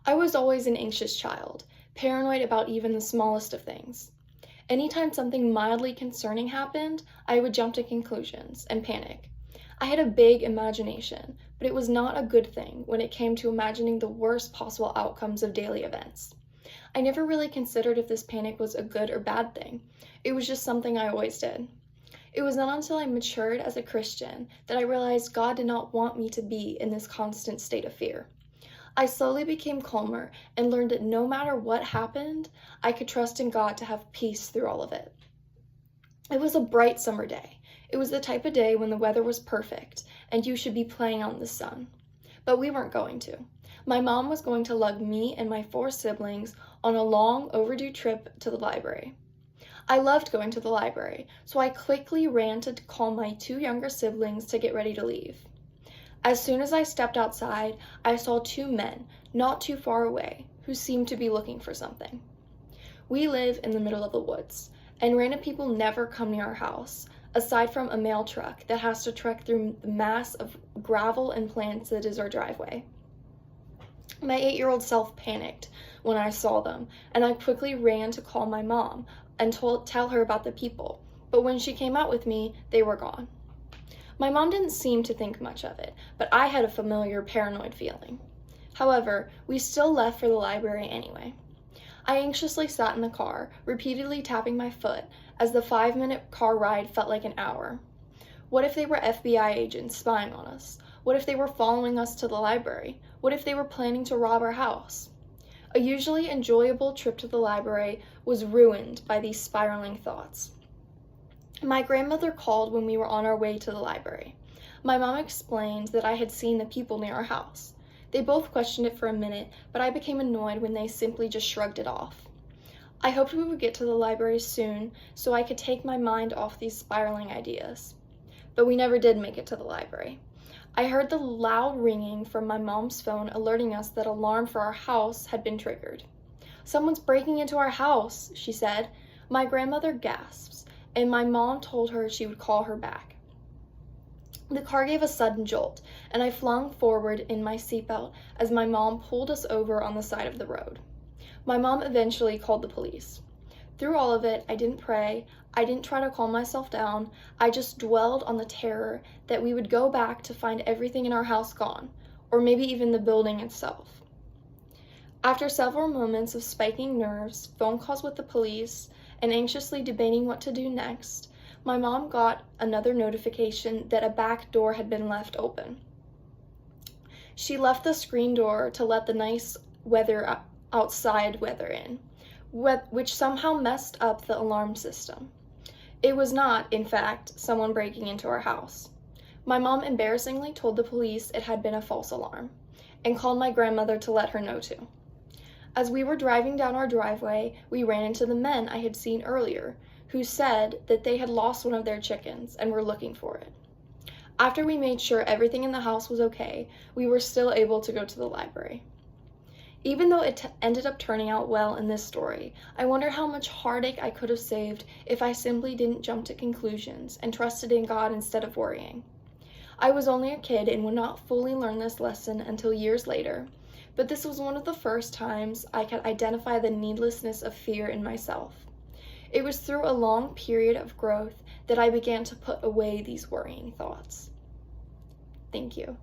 I was always an anxious child, paranoid about even the smallest of things. Anytime something mildly concerning happened, I would jump to conclusions and panic. I had a big imagination, but it was not a good thing when it came to imagining the worst possible outcomes of daily events. I never really considered if this panic was a good or bad thing. It was just something I always did. It was not until I matured as a Christian that I realized God did not want me to be in this constant state of fear. I slowly became calmer and learned that no matter what happened, I could trust in God to have peace through all of it. It was a bright summer day. It was the type of day when the weather was perfect and you should be playing out in the sun. But we weren't going to. My mom was going to lug me and my 4 siblings on a long overdue trip to the library. I loved going to the library, so I quickly ran to call my 2 younger siblings to get ready to leave. As soon as I stepped outside, I saw 2 men, not too far away, who seemed to be looking for something. We live in the middle of the woods, and random people never come near our house, aside from a mail truck that has to trek through the mass of gravel and plants that is our driveway. My 8-year-old self panicked when I saw them, and I quickly ran to call my mom and tell her about the people, but when she came out with me, they were gone. My mom didn't seem to think much of it, but I had a familiar paranoid feeling. However, we still left for the library anyway. I anxiously sat in the car, repeatedly tapping my foot, as the 5-minute car ride felt like an hour. What if they were FBI agents spying on us? What if they were following us to the library? What if they were planning to rob our house? A usually enjoyable trip to the library was ruined by these spiraling thoughts. My grandmother called when we were on our way to the library. My mom explained that I had seen the people near our house. They both questioned it for a minute, but I became annoyed when they simply just shrugged it off. I hoped we would get to the library soon so I could take my mind off these spiraling ideas. But we never did make it to the library. I heard the loud ringing from my mom's phone alerting us that alarm for our house had been triggered. "Someone's breaking into our house," she said. My grandmother gasps, and my mom told her she would call her back. The car gave a sudden jolt, and I flung forward in my seatbelt as my mom pulled us over on the side of the road. My mom eventually called the police. Through all of it, I didn't pray, I didn't try to calm myself down, I just dwelled on the terror that we would go back to find everything in our house gone, or maybe even the building itself. After several moments of spiking nerves, phone calls with the police, and anxiously debating what to do next, my mom got another notification that a back door had been left open. She left the screen door to let the nice outside weather in, which somehow messed up the alarm system. It was not, in fact, someone breaking into our house. My mom embarrassingly told the police it had been a false alarm, and called my grandmother to let her know too. As we were driving down our driveway, we ran into the men I had seen earlier, who said that they had lost one of their chickens and were looking for it. After we made sure everything in the house was okay, we were still able to go to the library. Even though it ended up turning out well in this story, I wonder how much heartache I could have saved if I simply didn't jump to conclusions and trusted in God instead of worrying. I was only a kid and would not fully learn this lesson until years later, but this was one of the first times I could identify the needlessness of fear in myself. It was through a long period of growth that I began to put away these worrying thoughts. Thank you.